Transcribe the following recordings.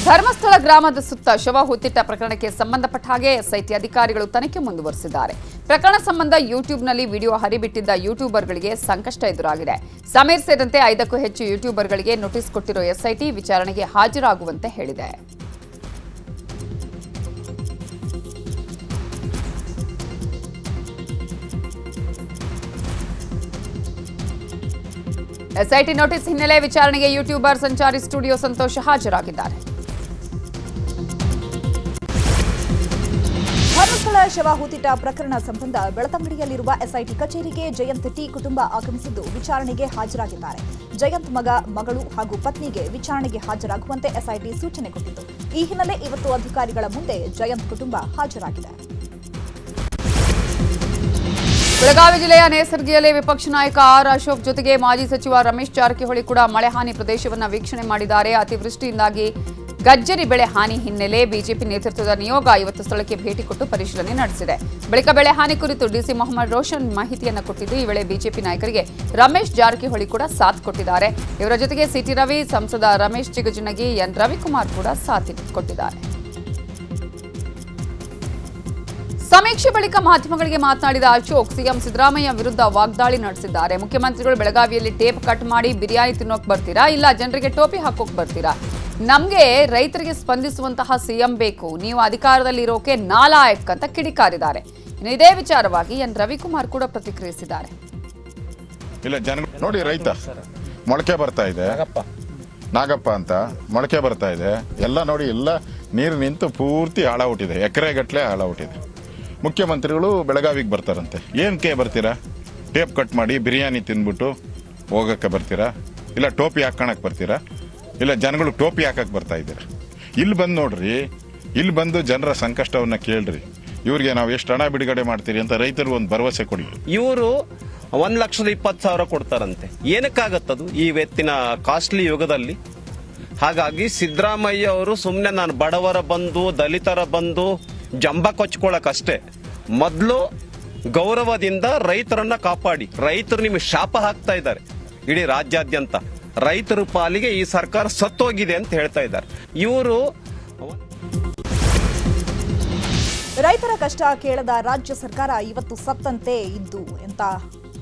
ಧರ್ಮಸ್ಥಳ ಗ್ರಾಮದ ಸುತ್ತ ಶವ ಹೂತಿಟ್ಟ ಪ್ರಕರಣಕ್ಕೆ ಸಂಬಂಧಪಟ್ಟ ಹಾಗೆ ಎಸ್ಐಟಿ ಅಧಿಕಾರಿಗಳು ತನಿಖೆ ಮುಂದುವರೆಸಿದ್ದಾರೆ. ಪ್ರಕರಣ ಸಂಬಂಧ ಯೂಟ್ಯೂಬ್ನಲ್ಲಿ ವಿಡಿಯೋ ಹರಿಬಿಟ್ಟಿದ್ದ ಯೂಟ್ಯೂಬರ್ಗಳಿಗೆ ಸಂಕಷ್ಟ ಎದುರಾಗಿದೆ. ಸಮೀರ್ ಸೇರಿದಂತೆ 5ಕ್ಕೂ ಹೆಚ್ಚು ಯೂಟ್ಯೂಬರ್ಗಳಿಗೆ ನೋಟಿಸ್ ಕೊಟ್ಟಿರೋ ಎಸ್ಐಟಿ ವಿಚಾರಣೆಗೆ ಹಾಜರಾಗುವಂತೆ ಹೇಳಿದೆ. ಎಸ್ಐಟಿ ನೋಟಿಸ್ ಹಿನ್ನೆಲೆ ವಿಚಾರಣೆಗೆ ಯೂಟ್ಯೂಬರ್ ಸಂಚಾರಿ ಸ್ಟುಡಿಯೋ ಸಂತೋಷ್ ಹಾಜರಾಗಿದ್ದಾರೆ. ಧರ್ಮಸ್ಥಳ ಶವ ಹೂತಿಟ್ಟ ಪ್ರಕರಣ ಸಂಬಂಧ ಬೆಳತಂಗಡಿಯಲ್ಲಿರುವ ಎಸ್ಐಟಿ ಕಚೇರಿಗೆ ಜಯಂತ್ ಟಿ ಕುಟುಂಬ ಆಗಮಿಸಿದ್ದು ವಿಚಾರಣೆಗೆ ಹಾಜರಾಗಿದ್ದಾರೆ. ಜಯಂತ್ ಮಗಳು ಹಾಗೂ ಪತ್ನಿಗೆ ವಿಚಾರಣೆಗೆ ಹಾಜರಾಗುವಂತೆ ಎಸ್ಐಟಿ ಸೂಚನೆ ಕೊಟ್ಟಿತ್ತು. ಈ ಹಿನ್ನೆಲೆ ಇವತ್ತು ಅಧಿಕಾರಿಗಳ ಮುಂದೆ ಜಯಂತ್ ಕುಟುಂಬ ಹಾಜರಾಗಿದೆ. ಬೆಳಗಾವಿ ಜಿಲ್ಲೆಯ ನೇಸರ್ಗಿಯಲ್ಲಿ ವಿಪಕ್ಷ ನಾಯಕ ಆರ್ ಅಶೋಕ್ ಜೊತೆಗೆ ಮಾಜಿ ಸಚಿವ ರಮೇಶ್ ಜಾರಕಿಹೊಳಿ ಕೂಡ ಮಳೆ ಹಾನಿ ಪ್ರದೇಶವನ್ನು ವೀಕ್ಷಣೆ ಮಾಡಿದ್ದಾರೆ. ಅತಿವೃಷ್ಟಿಯಿಂದಾಗಿ ಗಜ್ಜರಿ ಬೆಳೆ ಹಾನಿ ಹಿನ್ನೆಲೆ ಬಿಜೆಪಿ ನೇತೃತ್ವದ ನಿಯೋಗ ಇವತ್ತು ಸ್ಥಳಕ್ಕೆ ಭೇಟಿ ಕೊಟ್ಟು ಪರಿಶೀಲನೆ ನಡೆಸಿದೆ. ಬಳಿಕ ಬೆಳೆ ಹಾನಿ ಕುರಿತು ಡಿಸಿ ಮೊಹಮ್ಮದ್ ರೋಷನ್ ಮಾಹಿತಿಯನ್ನು ಕೊಟ್ಟಿದ್ದು, ಈ ವೇಳೆ ಬಿಜೆಪಿ ನಾಯಕರಿಗೆ ರಮೇಶ್ ಜಾರಕಿಹೊಳಿ ಕೂಡ ಸಾಥ್ ಕೊಟ್ಟಿದ್ದಾರೆ. ಇವರ ಜೊತೆಗೆ ಸಿಟಿ ರವಿ, ಸಂಸದ ರಮೇಶ್ ಜಿಗಜಿಣಗಿ, ಎನ್ ರವಿಕುಮಾರ್ ಕೂಡ ಸಾಥ್ ಕೊಟ್ಟಿದ್ದಾರೆ. ಸಮೀಕ್ಷೆ ಬಳಿಕ ಮಾಧ್ಯಮಗಳಿಗೆ ಮಾತನಾಡಿದ ಅಶೋಕ್, ಸಿಎಂ ಸಿದ್ದರಾಮಯ್ಯ ವಿರುದ್ಧ ವಾಗ್ದಾಳಿ ನಡೆಸಿದ್ದಾರೆ. ಮುಖ್ಯಮಂತ್ರಿಗಳು ಬೆಳಗಾವಿಯಲ್ಲಿ ಟೇಪ್ ಕಟ್ ಮಾಡಿ ಬಿರಿಯಾನಿ ತಿನ್ನೋಕ್ ಬರ್ತೀರಾ, ಇಲ್ಲ ಜನರಿಗೆ ಟೋಪಿ ಹಾಕೋಕ್ ಬರ್ತೀರಾ? ನಮ್ಗೆ ರೈತರಿಗೆ ಸ್ಪಂದಿಸುವಂತಹ ಸಿಎಂ ಬೇಕು, ನೀವು ಅಧಿಕಾರದಲ್ಲಿ ಇರೋಕೆ ನಾಲಾಯಕ್ ಅಂತ ಕಿಡಿಕಾರಿದ್ದಾರೆ. ಇನ್ನು ಇದೇ ವಿಚಾರವಾಗಿ ಎನ್ ರವಿಕುಮಾರ್ ಕೂಡ ಪ್ರತಿಕ್ರಿಯಿಸಿದ್ದಾರೆ. ಇಲ್ಲ ಜನ ನೋಡಿ, ರೈತ ಮೊಳಕೆ ಬರ್ತಾ ಇದೆ, ನಾಗಪ್ಪ ಅಂತ ಮೊಳಕೆ ಬರ್ತಾ ಇದೆ, ಎಲ್ಲ ನೋಡಿ, ಎಲ್ಲ ನೀರು ನಿಂತು ಪೂರ್ತಿ ಹಾಳಾಗ್ಬಿಟ್ಟಿದೆ, ಎಕರೆಗಟ್ಟಲೆ ಹಾಳಾಗ್ಬಿಟ್ಟಿದೆ. ಮುಖ್ಯಮಂತ್ರಿಗಳು ಬೆಳಗಾವಿಗೆ ಬರ್ತಾರಂತೆ. ಏನಕ್ಕೆ ಬರ್ತೀರಾ? ಟೇಪ್ ಕಟ್ ಮಾಡಿ ಬಿರಿಯಾನಿ ತಿಂದ್ಬಿಟ್ಟು ಹೋಗಕ್ಕೆ ಬರ್ತೀರಾ, ಇಲ್ಲ ಟೋಪಿ ಹಾಕೋಣಕ್ ಬರ್ತೀರಾ, ಇಲ್ಲ ಜನಗಳು ಟೋಪಿ ಹಾಕಕ್ ಬರ್ತಾ ಇದ್ದೀರಾ? ಇಲ್ಲಿ ಬಂದು ನೋಡ್ರಿ, ಇಲ್ಲಿ ಬಂದು ಜನರ ಸಂಕಷ್ಟವನ್ನ ಕೇಳ್ರಿ. ಇವ್ರಿಗೆ ನಾವು ಎಷ್ಟು ಹಣ ಬಿಡುಗಡೆ ಮಾಡ್ತೀರಿ ಅಂತ ರೈತರು ಒಂದು ಭರವಸೆ ಕೊಡಿ. ಇವರು 1,20,000 ಕೊಡ್ತಾರಂತೆ. ಏನಕ್ಕಾಗತ್ತದು ಈ ಇವತ್ತಿನ ಕಾಸ್ಟ್ಲಿ ಯುಗದಲ್ಲಿ? ಹಾಗಾಗಿ ಸಿದ್ದರಾಮಯ್ಯ ಅವರು ಸುಮ್ಮನೆ ನಾನು ಬಡವರ ಬಂದು ದಲಿತರ ಬಂದು ಜಂಬ ಕೊಚ್ಕೊಳ್ಳಕಷ್ಟೇ. ಮೊದಲು ಗೌರವದಿಂದ ರೈತರನ್ನ ಕಾಪಾಡಿ. ರೈತರು ನಿಮಗೆ ಶಾಪ ಹಾಕ್ತಾ ಇದ್ದಾರೆ. ಇಡೀ ರಾಜ್ಯಾದ್ಯಂತ ರೈತರ ಪಾಲಿಗೆ ಈ ಸರ್ಕಾರ ಸತ್ತೋಗಿದೆ ಅಂತ ಹೇಳ್ತಾ ಇದ್ದಾರೆ. ಇವರು ರೈತರ ಕಷ್ಟ ಕೇಳದ ರಾಜ್ಯ ಸರ್ಕಾರ ಇವತ್ತು ಸತ್ತಂತೆ ಇದ್ದು ಅಂತ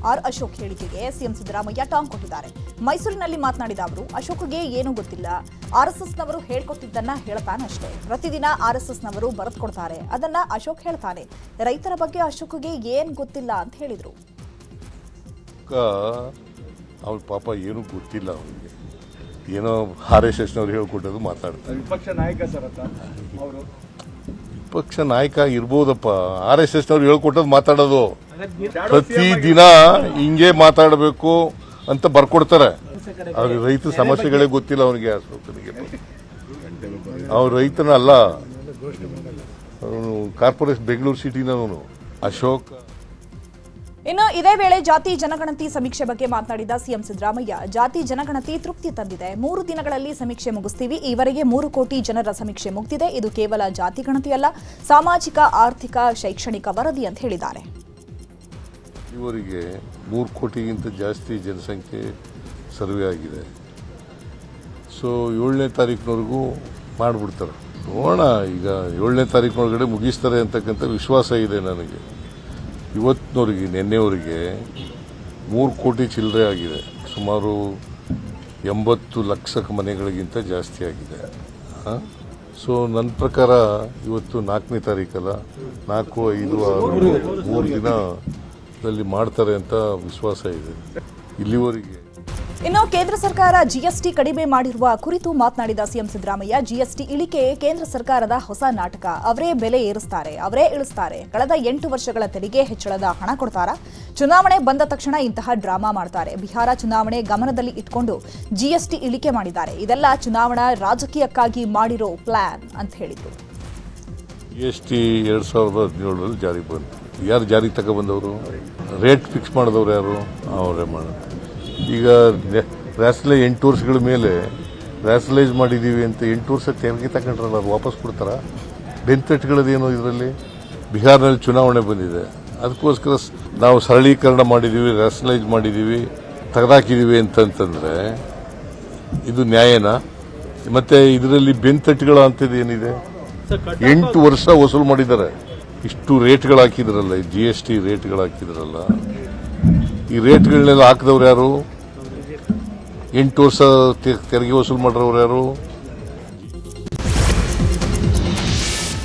ಆರ್ ಅಶೋಕ್ ಹೇಳಿಕೆಗೆ ಸಿಎಂ ಸಿದ್ದರಾಮಯ್ಯ ಟಾಂಗ್ ಕೊಟ್ಟಿದ್ದಾರೆ. ಮೈಸೂರಿನಲ್ಲಿ ಮಾತನಾಡಿದ ಅವರು, ಅಶೋಕ್ಗೆ ಏನೂ ಗೊತ್ತಿಲ್ಲ, ಆರ್ಎಸ್ಎಸ್ನವರು ಹೇಳ್ಕೊಟ್ಟಿದ್ದನ್ನ ಹೇಳ್ತಾನಷ್ಟೇ. ಪ್ರತಿದಿನ ಆರ್ಎಸ್ಎಸ್ನವರು ಬರೆದು ಕೊಡ್ತಾರೆ, ಅದನ್ನ ಅಶೋಕ್ ಹೇಳ್ತಾನೆ. ರೈತರ ಬಗ್ಗೆ ಅಶೋಕ್ಗೆ ಏನ್ ಗೊತ್ತಿಲ್ಲ ಅಂತ ಹೇಳಿದ್ರು. ಅವ್ರ ಪಾಪ ಏನೂ ಗೊತ್ತಿಲ್ಲ, ಅವನಿಗೆ ಏನೋ RSSನವ್ರು ಹೇಳ್ಕೊಟ್ಟದು ಮಾತಾಡ್ತಾರೆ. ವಿಪಕ್ಷ ನಾಯಕ ಸರ್ ಅವರು ವಿಪಕ್ಷ ನಾಯಕ ಇರ್ಬೋದಪ್ಪ, RSSನವ್ರು ಹೇಳ್ಕೊಟ್ಟದು ಮಾತಾಡೋದು. ಪ್ರತಿದಿನ ಹಿಂಗೆ ಮಾತಾಡಬೇಕು ಅಂತ ಬರ್ಕೊಡ್ತಾರೆ. ಅವ್ರಿಗೆ ರೈತ ಸಮಸ್ಯೆಗಳೇ ಗೊತ್ತಿಲ್ಲ ಅವನಿಗೆ. ಅಶೋಕನಿಗೆ ಅವ್ರ ರೈತನ ಅಲ್ಲ, ಅವನು ಕಾರ್ಪೊರೇಷನ್ ಬೆಂಗಳೂರು ಸಿಟಿನವನು ಅಶೋಕ್. ಇನ್ನು ಇದೇ ವೇಳೆ ಜಾತಿ ಜನಗಣತಿ ಸಮೀಕ್ಷೆ ಬಗ್ಗೆ ಮಾತನಾಡಿದ ಸಿಎಂ ಸಿದ್ದರಾಮಯ್ಯ, ಜಾತಿ ಜನಗಣತಿ ತೃಪ್ತಿ ತಂದಿದೆ. 3 ದಿನಗಳಲ್ಲಿ ಸಮೀಕ್ಷೆ ಮುಗಿಸ್ತೀವಿ. ಈವರೆಗೆ 3 ಕೋಟಿ ಜನರ ಸಮೀಕ್ಷೆ ಮುಗಿದಿದೆ. ಇದು ಕೇವಲ ಜಾತಿ ಗಣತಿಯಲ್ಲ, ಸಾಮಾಜಿಕ, ಆರ್ಥಿಕ, ಶೈಕ್ಷಣಿಕ ವರದಿ ಅಂತ ಹೇಳಿದ್ದಾರೆ. ಇವರಿಗೆ 3 ಕೋಟಿಗಿಂತ ಜಾಸ್ತಿ ಜನಸಂಖ್ಯೆ ಸರ್ವೆ ಆಗಿದೆ. ಸೊ 7ನೇ ತಾರೀಕಿನವರೆಗೂ ಮಾಡಿಬಿಡ್ತಾರೆ. ನೋಡೋಣ, ಈಗ 7ನೇ ತಾರೀಕಿನೊಳಗಡೆ ಮುಗಿಸ್ತಾರೆ ಅಂತಕ್ಕಂಥ ವಿಶ್ವಾಸ ಇದೆ ನನಗೆ. ಇವತ್ತಿನವರೆಗೆ, ನಿನ್ನೆವರೆಗೆ 3 ಕೋಟಿ ಚಿಲ್ಲರೆ ಆಗಿದೆ. ಸುಮಾರು 80 ಲಕ್ಷ ಮನೆಗಳಿಗಿಂತ ಜಾಸ್ತಿ ಆಗಿದೆ. ಸೊ ನನ್ನ ಪ್ರಕಾರ ಇವತ್ತು 4ನೇ ತಾರೀಕಲ್ಲ, 4, 5, 6, 3 ದಿನದಲ್ಲಿ ಮಾಡ್ತಾರೆ ಅಂತ ವಿಶ್ವಾಸ ಇದೆ. ಇಲ್ಲಿವರೆಗೆ ಇನ್ನು ಕೇಂದ್ರ ಸರ್ಕಾರ ಜಿಎಸ್ಟಿ ಕಡಿಮೆ ಮಾಡಿರುವ ಕುರಿತು ಮಾತನಾಡಿದ ಸಿಎಂ ಸಿದ್ದರಾಮಯ್ಯ, ಜಿಎಸ್ಟಿ ಇಳಿಕೆ ಕೇಂದ್ರ ಸರ್ಕಾರದ ಹೊಸ ನಾಟಕ. ಅವರೇ ಬೆಲೆ ಏರಿಸ್ತಾರೆ, ಅವರೇ ಇಳಿಸ್ತಾರೆ. ಕಳೆದ 8 ವರ್ಷಗಳ ತೆರಿಗೆ ಹೆಚ್ಚಳದ ಹಣ ಕೊಡ್ತಾರಾ? ಚುನಾವಣೆ ಬಂದ ತಕ್ಷಣ ಇಂತಹ ಡ್ರಾಮಾ ಮಾಡ್ತಾರೆ. ಬಿಹಾರ ಚುನಾವಣೆ ಗಮನದಲ್ಲಿ ಇಟ್ಕೊಂಡು ಜಿಎಸ್ಟಿ ಇಳಿಕೆ ಮಾಡಿದ್ದಾರೆ. ಇದೆಲ್ಲ ಚುನಾವಣಾ ರಾಜಕೀಯಕ್ಕಾಗಿ ಮಾಡಿರೋ ಪ್ಲಾನ್ ಅಂತ ಹೇಳಿದ್ರು. ಜಿಎಸ್ಟಿ 2017ರಲ್ಲಿ ಜಾರಿಗೆ ಬಂತು. ಯಾರು ಜಾರಿಗೆ ತಗೊಬಂದವರು? ರೇಟ್ ಫಿಕ್ಸ್ ಮಾಡಿದವರು ಯಾರು? ಅವರೇ ಮಾಡೋದು. ಈಗ ರ್ಯಾಷನಲೈಸ್ 8 ವರ್ಷಗಳ ಮೇಲೆ ರ್ಯಾಷನಲೈಸ್ ಮಾಡಿದ್ದೀವಿ ಅಂತ 8 ವರ್ಷ ತೆರಿಗೆ ತಗೊಂಡ್ರಲ್ಲ, ಅದು ವಾಪಸ್ ಕೊಡ್ತಾರ? ಬೆನಿಫಿಟ್ಗಳದೇನು ಇದರಲ್ಲಿ? ಬಿಹಾರದಲ್ಲಿ ಚುನಾವಣೆ ಬಂದಿದೆ, ಅದಕ್ಕೋಸ್ಕರ ನಾವು ಸರಳೀಕರಣ ಮಾಡಿದ್ದೀವಿ, ರ್ಯಾಷನಲೈಸ್ ಮಾಡಿದ್ದೀವಿ, ತೆಗೆದಾಕಿದ್ದೀವಿ ಅಂತಂತಂದರೆ ಇದು ನ್ಯಾಯನಾ? ಮತ್ತೆ ಇದರಲ್ಲಿ ಬೆಂತಟ್ಟುಗಳ ಅಂತದ್ದು ಏನಿದೆ? 8 ವರ್ಷ ವಸೂಲು ಮಾಡಿದ್ದಾರೆ. ಇಷ್ಟು ರೇಟ್ಗಳು ಹಾಕಿದ್ರಲ್ಲ, GST ರೇಟ್ಗಳು ಹಾಕಿದ್ರಲ್ಲ, ಈ ರೇಟ್ಗಳನ್ನೆಲ್ಲ ಹಾಕಿದವ್ರು ಯಾರು? 8 ವರ್ಷ ತೆರಿಗೆ ವಸೂಲು ಮಾಡಿರೋರು ಯಾರು?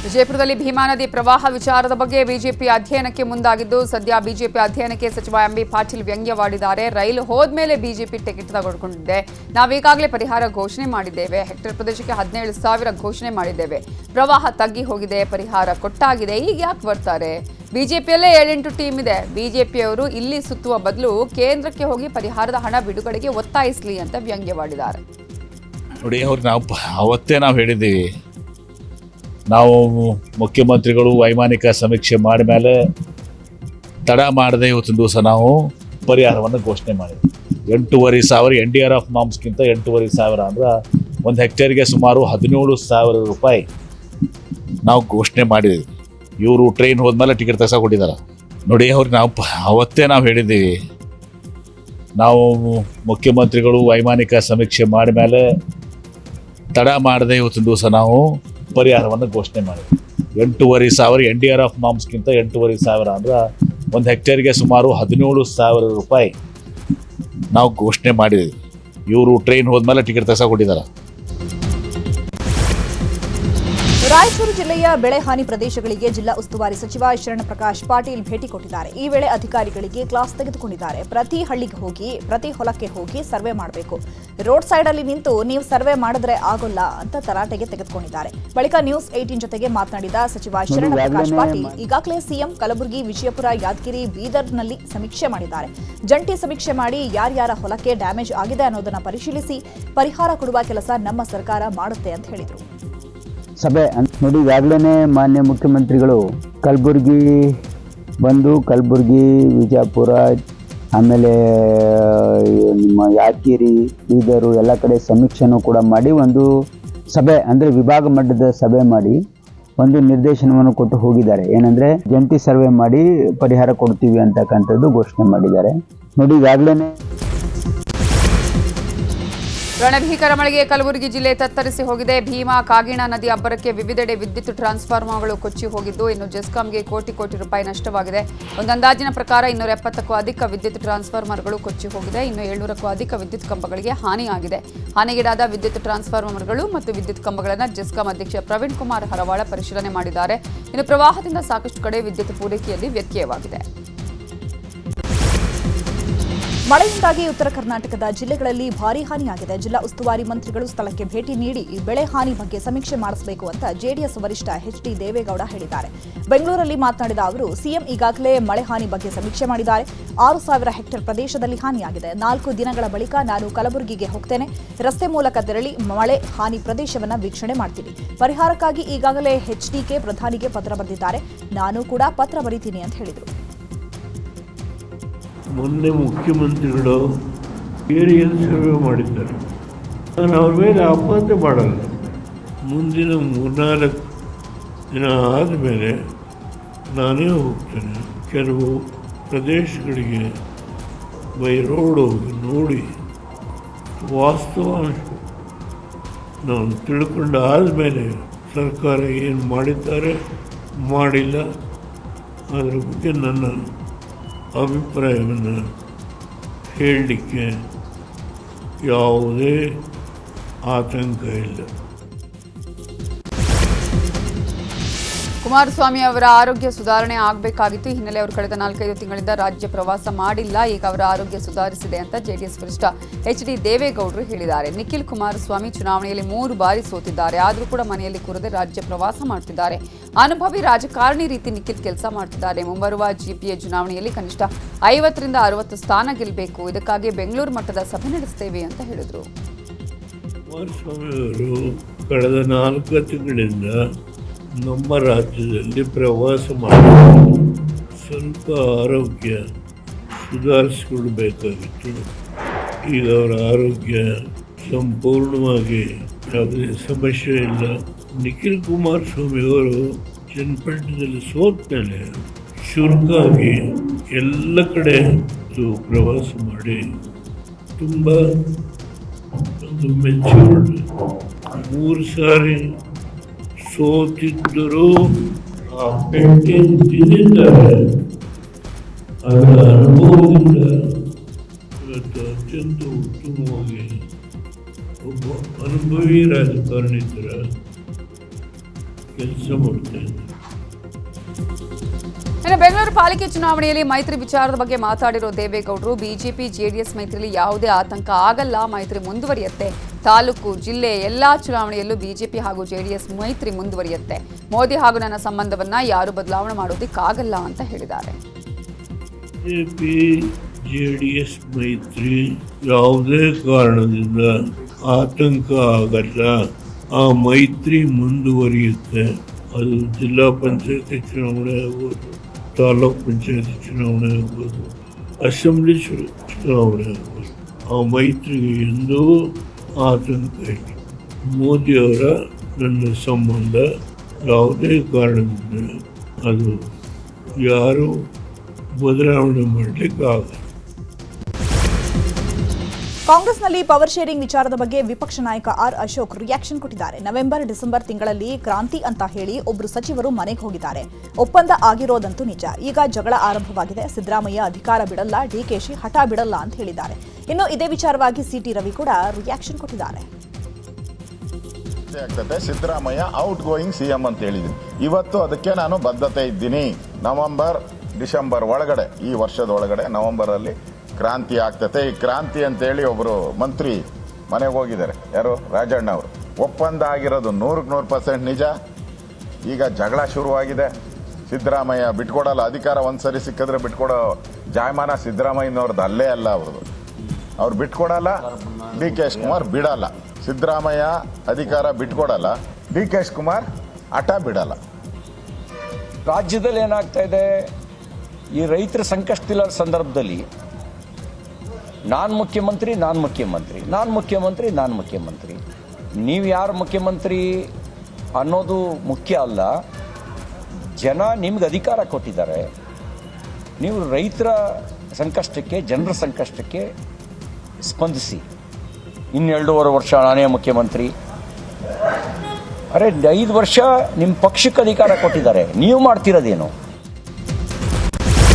ವಿಜಯಪುರದಲ್ಲಿ ಭೀಮಾ ನದಿ ಪ್ರವಾಹ ವಿಚಾರದ ಬಗ್ಗೆ ಬಿಜೆಪಿ ಅಧ್ಯಯನಕ್ಕೆ ಮುಂದಾಗಿದ್ದು, ಸದ್ಯ ಬಿಜೆಪಿ ಅಧ್ಯಯನಕ್ಕೆ ಸಚಿವ ಎಂಬಿ ಪಾಟೀಲ್ ವ್ಯಂಗ್ಯವಾಡಿದ್ದಾರೆ. ರೈಲು ಹೋದ್ಮೇಲೆ ಬಿಜೆಪಿ ಟಿಕೆಟ್ ತಗೊಂಡಿದೆ. ನಾವೀಗಾಗಲೇ ಪರಿಹಾರ ಘೋಷಣೆ ಮಾಡಿದ್ದೇವೆ. ಹೆಕ್ಟೇರ್ ಪ್ರದೇಶಕ್ಕೆ 17,000 ಘೋಷಣೆ ಮಾಡಿದ್ದೇವೆ. ಪ್ರವಾಹ ತಗ್ಗಿ ಹೋಗಿದೆ, ಪರಿಹಾರ ಕೊಟ್ಟಾಗಿದೆ. ಈಗ ಯಾಕೆ ಬರ್ತಾರೆ? ಬಿಜೆಪಿಯಲ್ಲೇ 7-8 ಟೀಮ್ ಇದೆ. ಬಿಜೆಪಿಯವರು ಇಲ್ಲಿ ಸುತ್ತುವ ಬದಲು ಕೇಂದ್ರಕ್ಕೆ ಹೋಗಿ ಪರಿಹಾರದ ಹಣ ಬಿಡುಗಡೆಗೆ ಒತ್ತಾಯಿಸಲಿ ಅಂತ ವ್ಯಂಗ್ಯವಾಡಿದ್ದಾರೆ. ನೋಡಿ, ಅವತ್ತೇ ನಾವು ಹೇಳಿದ್ದೀವಿ, ನಾವು ಮುಖ್ಯಮಂತ್ರಿಗಳು ವೈಮಾನಿಕ ಸಮೀಕ್ಷೆ ಮಾಡಿದ ಮೇಲೆ ತಡ ಮಾಡದೆ ಇವತ್ತಿನ ದಿವಸ ನಾವು ಪರಿಹಾರವನ್ನು ಘೋಷಣೆ ಮಾಡಿದ್ವಿ. 8,500 NDRF ನಾಮ್ಸ್ಗಿಂತ 8,500 ಅಂದ್ರೆ ಒಂದು ಹೆಕ್ಟೇರ್ಗೆ ಸುಮಾರು 17,000 ರೂಪಾಯಿ ನಾವು ಘೋಷಣೆ ಮಾಡಿದ್ವಿ. ಇವರು ಟ್ರೈನ್ ಹೋದ್ಮೇಲೆ ಟಿಕೆಟ್ ತೆಗೆಸ್ಕೊಂಡಿದ್ದಾರೆ. ನೋಡಿ, ಅವತ್ತೇ ನಾವು ಹೇಳಿದ್ದೀವಿ, ನಾವು ಮುಖ್ಯಮಂತ್ರಿಗಳು ವೈಮಾನಿಕ ಸಮೀಕ್ಷೆ ಮಾಡಿದ ಮೇಲೆ ತಡ ಮಾಡದೆ ಇವತ್ತಿನ ದಿವಸ ನಾವು ಪರಿಹಾರವನ್ನು ಘೋಷಣೆ ಮಾಡಿದ್ವಿ. 8,500 NDRF ನಾಮ್ಸ್ಗಿಂತ 8,500 ಅಂದ್ರೆ ಒಂದು ಹೆಕ್ಟೇರ್ಗೆ ಸುಮಾರು 17,000 ರೂಪಾಯಿ ನಾವು ಘೋಷಣೆ ಮಾಡಿದ್ವಿ. ಇವರು ಟ್ರೈನ್ ಹೋದ್ಮೇಲೆ ಟಿಕೆಟ್ ತೆಗೆಸ್ಕೊಂಡಿದ್ದಾರೆ. ರಾಯಚೂರು ಜಿಲ್ಲೆಯ ಬೆಳೆ ಹಾನಿ ಪ್ರದೇಶಗಳಿಗೆ ಜಿಲ್ಲಾ ಉಸ್ತುವಾರಿ ಸಚಿವ ಶರಣಪ್ರಕಾಶ್ ಪಾಟೀಲ್ ಭೇಟಿ ಕೊಟ್ಟಿದ್ದಾರೆ. ಈ ವೇಳೆ ಅಧಿಕಾರಿಗಳಿಗೆ ಕ್ಲಾಸ್ ತೆಗೆದುಕೊಂಡಿದ್ದಾರೆ. ಪ್ರತಿ ಹಳ್ಳಿಗೆ ಹೋಗಿ, ಪ್ರತಿ ಹೊಲಕ್ಕೆ ಹೋಗಿ ಸರ್ವೆ ಮಾಡಬೇಕು. ರೋಡ್ ಸೈಡ್ ಅಲ್ಲಿ ನಿಂತು ನೀವು ಸರ್ವೆ ಮಾಡಿದ್ರೆ ಆಗೋಲ್ಲ ಅಂತ ತರಾಟೆಗೆ ತೆಗೆದುಕೊಂಡಿದ್ದಾರೆ. ಬಳಿಕ ನ್ಯೂಸ್ 18 ಜೊತೆಗೆ ಮಾತನಾಡಿದ ಸಚಿವ ಶರಣಪ್ರಕಾಶ್ ಪಾಟೀಲ್, ಈಗಾಗಲೇ ಸಿಎಂ ಕಲಬುರಗಿ, ವಿಜಯಪುರ, ಯಾದಗಿರಿ, ಬೀದರ್ನಲ್ಲಿ ಸಮೀಕ್ಷೆ ಮಾಡಿದ್ದಾರೆ. ಜಂಟಿ ಸಮೀಕ್ಷೆ ಮಾಡಿ ಯಾರ್ಯಾರ ಹೊಲಕ್ಕೆ ಡ್ಯಾಮೇಜ್ ಆಗಿದೆ ಅನ್ನೋದನ್ನ ಪರಿಶೀಲಿಸಿ ಪರಿಹಾರ ಕೊಡುವ ಕೆಲಸ ನಮ್ಮ ಸರ್ಕಾರ ಮಾಡುತ್ತೆ ಅಂತ ಹೇಳಿದರು. ಸಭೆ ನೋಡಿ, ಈಗಾಗಲೇ ಮಾನ್ಯ ಮುಖ್ಯಮಂತ್ರಿಗಳು ಕಲಬುರಗಿ ಬಂದು ಕಲಬುರಗಿ, ವಿಜಯಪುರ, ಆಮೇಲೆ ನಿಮ್ಮ ಯಾದಗಿರಿ, ಬೀದರು ಎಲ್ಲ ಕಡೆ ಸಮೀಕ್ಷೆನೂ ಕೂಡ ಮಾಡಿ ಒಂದು ಸಭೆ ಅಂದರೆ ವಿಭಾಗ ಮಟ್ಟದ ಸಭೆ ಮಾಡಿ ಒಂದು ನಿರ್ದೇಶನವನ್ನು ಕೊಟ್ಟು ಹೋಗಿದ್ದಾರೆ. ಏನಂದರೆ ಜಂಟಿ ಸರ್ವೆ ಮಾಡಿ ಪರಿಹಾರ ಕೊಡ್ತೀವಿ ಅಂತಕ್ಕಂಥದ್ದು ಘೋಷಣೆ ಮಾಡಿದ್ದಾರೆ. ನೋಡಿ, ಈಗಾಗಲೇ ರಣಭೀಕರ ಮಳೆಗೆ ಕಲಬುರಗಿ ಜಿಲ್ಲೆ ತತ್ತರಿಸಿ ಹೋಗಿದೆ. ಭೀಮಾ, ಕಾಗಿಣ ನದಿ ಅಬ್ಬರಕ್ಕೆ ವಿವಿಧೆಡೆ ವಿದ್ಯುತ್ ಟ್ರಾನ್ಸ್ಫಾರ್ಮರ್ಗಳು ಕೊಚ್ಚಿ ಹೋಗಿದ್ದು, ಇನ್ನು ಜೆಸ್ಕಾಂಗೆ ಕೋಟಿ ರೂಪಾಯಿ ನಷ್ಟವಾಗಿದೆ. ಒಂದು ಅಂದಾಜಿನ ಪ್ರಕಾರ 270ಕ್ಕೂ ಅಧಿಕ ವಿದ್ಯುತ್ ಟ್ರಾನ್ಸ್ಫಾರ್ಮರ್ಗಳು ಕೊಚ್ಚಿ ಹೋಗಿದೆ. ಇನ್ನು 700ಕ್ಕೂ ಅಧಿಕ ವಿದ್ಯುತ್ ಕಂಬಗಳಿಗೆ ಹಾನಿಯಾಗಿದೆ. ಹಾನಿಗೀಡಾದ ವಿದ್ಯುತ್ ಟ್ರಾನ್ಸ್ಫಾರ್ಮರ್ಗಳು ಮತ್ತು ವಿದ್ಯುತ್ ಕಂಬಗಳನ್ನು ಜೆಸ್ಕಾಂ ಅಧ್ಯಕ್ಷ ಪ್ರವೀಣ್ ಕುಮಾರ್ ಹರವಾಳ ಪರಿಶೀಲನೆ ಮಾಡಿದ್ದಾರೆ. ಇನ್ನು ಪ್ರವಾಹದಿಂದ ಸಾಕಷ್ಟು ಕಡೆ ವಿದ್ಯುತ್ ಪೂರೈಕೆಯಲ್ಲಿ ವ್ಯತ್ಯಯವಾಗಿದೆ. ಮಳೆಯಿಂದಾಗಿ ಉತ್ತರ ಕರ್ನಾಟಕದ ಜಿಲ್ಲೆಗಳಲ್ಲಿ ಭಾರೀ ಹಾನಿಯಾಗಿದೆ. ಜಿಲ್ಲಾ ಉಸ್ತುವಾರಿ ಮಂತ್ರಿಗಳು ಸ್ಥಳಕ್ಕೆ ಭೇಟಿ ನೀಡಿ ಬೆಳೆ ಹಾನಿ ಬಗ್ಗೆ ಸಮೀಕ್ಷೆ ಮಾಡಿಸಬೇಕು ಅಂತ ಜೆಡಿಎಸ್ ವರಿಷ್ಠ ಎಚ್.ಡಿ. ದೇವೇಗೌಡ ಹೇಳಿದ್ದಾರೆ. ಬೆಂಗಳೂರಲ್ಲಿ ಮಾತನಾಡಿದ ಅವರು, ಸಿಎಂ ಈಗಾಗಲೇ ಮಳೆ ಹಾನಿ ಬಗ್ಗೆ ಸಮೀಕ್ಷೆ ಮಾಡಿದ್ದಾರೆ. 6,000 ಹೆಕ್ಟೇರ್ ಪ್ರದೇಶದಲ್ಲಿ ಹಾನಿಯಾಗಿದೆ. 4 ದಿನಗಳ ಬಳಿಕ ನಾನು ಕಲಬುರಗಿಗೆ ಹೋಗ್ತೇನೆ. ರಸ್ತೆ ಮೂಲಕ ತೆರಳಿ ಮಳೆ ಹಾನಿ ಪ್ರದೇಶವನ್ನು ವೀಕ್ಷಣೆ ಮಾಡ್ತೀನಿ. ಪರಿಹಾರಕ್ಕಾಗಿ ಈಗಾಗಲೇ ಎಚ್ಡಿಕೆ ಪ್ರಧಾನಿಗೆ ಪತ್ರ ಬರೆದಿದ್ದಾರೆ. ನಾನು ಕೂಡ ಪತ್ರ ಬರೀತೀನಿ ಅಂತ ಹೇಳಿದರು. ಮೊನ್ನೆ ಮುಖ್ಯಮಂತ್ರಿಗಳು ಏರಿಯಲ್ ಸರ್ವೆ ಮಾಡಿದ್ದಾರೆ. ನಾನು ಅವ್ರ ಮೇಲೆ ಆಪಾದನೆ ಮಾಡಲ್ಲ. ಮುಂದಿನ 3-4 ದಿನ ಆದಮೇಲೆ ನಾನೇ ಹೋಗ್ತೇನೆ. ಕೆಲವು ಪ್ರದೇಶಗಳಿಗೆ ಬೈ ರೋಡ್ ಹೋಗಿ ನೋಡಿ ವಾಸ್ತವಾಂಶ ನಾನು ತಿಳ್ಕೊಂಡು ಆದಮೇಲೆ ಸರ್ಕಾರ ಏನು ಮಾಡಿದ್ದಾರೆ, ಮಾಡಿಲ್ಲ, ಅದರ ಬಗ್ಗೆ ನನ್ನ ಅಭಿಪ್ರಾಯವನ್ನು ಹೇಳಲಿಕ್ಕೆ ಯಾವುದೇ ಆತಂಕ ಇಲ್ಲ. ಕುಮಾರಸ್ವಾಮಿ ಅವರ ಆರೋಗ್ಯ ಸುಧಾರಣೆ ಆಗಬೇಕಾಗಿತ್ತು. ಈ ಹಿನ್ನೆಲೆ ಅವರು ಕಳೆದ 4-5 ತಿಂಗಳಿಂದ ರಾಜ್ಯ ಪ್ರವಾಸ ಮಾಡಿಲ್ಲ. ಈಗ ಅವರ ಆರೋಗ್ಯ ಸುಧಾರಿಸಿದೆ ಅಂತ ಜೆಡಿಎಸ್ ವರಿಷ್ಠ ಎಚ್.ಡಿ. ದೇವೇಗೌಡರು ಹೇಳಿದ್ದಾರೆ. ನಿಖಿಲ್ ಕುಮಾರಸ್ವಾಮಿ ಚುನಾವಣೆಯಲ್ಲಿ 3 ಬಾರಿ ಸೋತಿದ್ದಾರೆ. ಆದರೂ ಕೂಡ ಮನೆಯಲ್ಲಿ ಕೂರದೆ ರಾಜ್ಯ ಪ್ರವಾಸ ಮಾಡ್ತಿದ್ದಾರೆ. ಅನುಭವಿ ರಾಜಕಾರಣಿ ರೀತಿ ನಿಖಿಲ್ ಕೆಲಸ ಮಾಡ್ತಿದ್ದಾರೆ. ಮುಂಬರುವ ಜಿಪಿಎ ಚುನಾವಣೆಯಲ್ಲಿ ಕನಿಷ್ಠ 50ರಿಂದ 60 ಸ್ಥಾನ ಗೆಲ್ಲಬೇಕು. ಇದಕ್ಕಾಗಿ ಬೆಂಗಳೂರು ಮಟ್ಟದ ಸಭೆ ನಡೆಸ್ತೇವೆ ಅಂತ ಹೇಳಿದರು. ಕುಮಾರಸ್ವಾಮಿ ಅವರು ಕಳೆದ 4 ತಿಂಗಳಿಂದ ನಮ್ಮ ರಾಜ್ಯದಲ್ಲಿ ಪ್ರವಾಸ ಮಾಡಿ ಸ್ವಲ್ಪ ಆರೋಗ್ಯ ಸುಧಾರಿಸಿಕೊಳ್ಬೇಕಾಗಿತ್ತು. ಈಗ ಅವರ ಆರೋಗ್ಯ ಸಂಪೂರ್ಣವಾಗಿ ಯಾವುದೇ ಸಮಸ್ಯೆ ಇಲ್ಲ. ನಿಖಿಲ್ ಕುಮಾರಸ್ವಾಮಿ ಅವರು ಚನ್ನಪಟ್ಟಣದಲ್ಲಿ ಸೋತ ಮೇಲೆ ಶುರುಕಾಗಿ ಎಲ್ಲ ಕಡೆ ಪ್ರವಾಸ ಮಾಡಿ ತುಂಬ ಒಂದು ಮೆಚ್ಯೂರ್ಡ್ 3 ಸಾರಿ ಸೋತಿದ್ದರೂ ಆ ಪೆಟ್ಟಿನ ತಿಂದಿದ್ದಾರೆ. ಅದರ ಅನುಭವದಿಂದ ಇವತ್ತು ಅತ್ಯಂತ ಉತ್ತಮವಾಗಿ ಒಬ್ಬ ಅನುಭವಿ ರಾಜಕಾರಣಿತರ ಕೆಲಸ ಮಾಡ್ತಾ ಇದ್ದಾರೆ. ಇನ್ನು ಬೆಂಗಳೂರು ಪಾಲಿಕೆ ಚುನಾವಣೆಯಲ್ಲಿ ಮೈತ್ರಿ ವಿಚಾರದ ಬಗ್ಗೆ ಮಾತಾಡಿರೋ ದೇವೇಗೌಡರು ಬಿಜೆಪಿ ಜೆಡಿಎಸ್ ಮೈತ್ರಿಯಲ್ಲಿ ಯಾವುದೇ ಆತಂಕ ಆಗಲ್ಲ, ಮೈತ್ರಿ ಮುಂದುವರಿಯುತ್ತೆ. ತಾಲೂಕು ಜಿಲ್ಲೆ ಎಲ್ಲಾ ಚುನಾವಣೆಯಲ್ಲೂ ಬಿಜೆಪಿ ಹಾಗೂ ಜೆಡಿಎಸ್ ಮೈತ್ರಿ ಮುಂದುವರಿಯುತ್ತೆ. ಮೋದಿ ಹಾಗೂ ನನ್ನ ಸಂಬಂಧವನ್ನ ಯಾರು ಬದಲಾವಣೆ ಮಾಡೋದಕ್ಕಾಗಲ್ಲ ಅಂತ ಹೇಳಿದ್ದಾರೆ. ಬಿಜೆಪಿ ಜೆಡಿಎಸ್ ಮೈತ್ರಿ ಯಾವುದೇ ಕಾರಣದಿಂದ ಆತಂಕ ಆಗಲ್ಲ, ಆ ಮೈತ್ರಿ ಮುಂದುವರಿಯುತ್ತೆ. ಅದು ಜಿಲ್ಲಾ ಪಂಚಾಯತಿ ಚುನಾವಣೆ ಆಗ್ಬೋದು, ತಾಲೂಕ್ ಪಂಚಾಯತಿ ಚುನಾವಣೆ ಆಗ್ಬೋದು, ಅಸೆಂಬ್ಲಿ ಚುನಾವಣೆ ಆಗ್ಬೋದು, ಆ ಮೈತ್ರಿಗೆ ಎಂದೂ ಆತಂಕ ಇಲ್ಲ. ಮೋದಿಯವರ ನನ್ನ ಸಂಬಂಧ ಯಾವುದೇ ಕಾರಣದಿಂದ ಅದು ಯಾರು ಬದಲಾವಣೆ ಮಾಡಲಿಕ್ಕಾಗಲ್ಲ. ಕಾಂಗ್ರೆಸ್ನಲ್ಲಿ ಪವರ್ ಶೇರಿಂಗ್ ವಿಚಾರದ ಬಗ್ಗೆ ವಿಪಕ್ಷ ನಾಯಕ ಆರ್ ಅಶೋಕ್ ರಿಯಾಕ್ಷನ್ ಕೊಟ್ಟಿದ್ದಾರೆ. ನವೆಂಬರ್ ಡಿಸೆಂಬರ್ ತಿಂಗಳಲ್ಲಿ ಕ್ರಾಂತಿ ಅಂತ ಹೇಳಿ ಒಬ್ಬರು ಸಚಿವರು ಮನೆಗೆ ಹೋಗಿದ್ದಾರೆ. ಒಪ್ಪಂದ ಆಗಿರೋದಂತೂ ನಿಜ. ಈಗ ಜಗಳ ಆರಂಭವಾಗಿದೆ. ಸಿದ್ದರಾಮಯ್ಯ ಅಧಿಕಾರ ಬಿಡಲ್ಲ, ಡಿಕೆಶಿ ಹಠ ಬಿಡಲ್ಲ ಅಂತ ಹೇಳಿದ್ದಾರೆ. ಇನ್ನು ಇದೇ ವಿಚಾರವಾಗಿ ಸಿಟಿ ರವಿ ಕೂಡ ರಿಯಾಕ್ಷನ್ ಕೊಟ್ಟಿದ್ದಾರೆ. ಸಿದ್ದರಾಮಯ್ಯ ಔಟ್ ಗೋಯಿಂಗ್ ಸಿಎಂ ಅಂತ ಹೇಳಿದ್ದೀನಿ. ಇವತ್ತು ಅದಕ್ಕೆ ನಾನು ಬದ್ಧತೆ ಇದ್ದೀನಿ. ನವೆಂಬರ್ ಡಿಸೆಂಬರ್ ಒಳಗಡೆ, ಈ ವರ್ಷದ ಒಳಗಡೆ ನವೆಂಬರ್ ಅಲ್ಲಿ ಕ್ರಾಂತಿ ಆಗ್ತತೆ. ಈ ಕ್ರಾಂತಿ ಅಂತೇಳಿ ಒಬ್ಬರು ಮಂತ್ರಿ ಮನೆಗೆ ಹೋಗಿದ್ದಾರೆ. ಯಾರು? ರಾಜಣ್ಣ ಅವರು. ಒಪ್ಪಂದ ಆಗಿರೋದು 100% ನಿಜ. ಈಗ ಜಗಳ ಶುರುವಾಗಿದೆ. ಸಿದ್ದರಾಮಯ್ಯ ಬಿಟ್ಕೊಡಲ್ಲ. ಅಧಿಕಾರ ಒಂದ್ಸರಿ ಸಿಕ್ಕಿದ್ರೆ ಬಿಟ್ಕೊಡೋ ಜಾಯಮಾನ ಸಿದ್ದರಾಮಯ್ಯನವ್ರದ್ದು ಅಲ್ಲೇ ಅಲ್ಲ ಅವ್ರದ್ದು. ಅವ್ರು ಬಿಟ್ಕೊಡಲ್ಲ, ಡಿ ಕೆ ಶಿವಕುಮಾರ್ ಬಿಡಲ್ಲ. ಸಿದ್ದರಾಮಯ್ಯ ಅಧಿಕಾರ ಬಿಟ್ಕೊಡಲ್ಲ, ಡಿ ಕೆ ಶಿವಕುಮಾರ್ ಹಠ ಬಿಡಲ್ಲ. ರಾಜ್ಯದಲ್ಲಿ ಏನಾಗ್ತಾ ಇದೆ, ಈ ರೈತರ ಸಂಕಷ್ಟವಿಲ್ಲದ ಸಂದರ್ಭದಲ್ಲಿ ನಾನು ಮುಖ್ಯಮಂತ್ರಿ ನೀವು ಯಾರು ಮುಖ್ಯಮಂತ್ರಿ ಅನ್ನೋದು ಮುಖ್ಯ ಅಲ್ಲ. ಜನ ನಿಮ್ಗೆ ಅಧಿಕಾರ ಕೊಟ್ಟಿದ್ದಾರೆ. ನೀವು ರೈತರ ಸಂಕಷ್ಟಕ್ಕೆ, ಜನರ ಸಂಕಷ್ಟಕ್ಕೆ ಸ್ಪಂದಿಸಿ. 2.5 ವರ್ಷ ನಾನೇ ಮುಖ್ಯಮಂತ್ರಿ. ಅರೆ 5 ವರ್ಷ ನಿಮ್ಮ ಪಕ್ಷಕ್ಕೆ ಅಧಿಕಾರ ಕೊಟ್ಟಿದ್ದಾರೆ, ನೀವು ಮಾಡ್ತಿರೋದೇನು?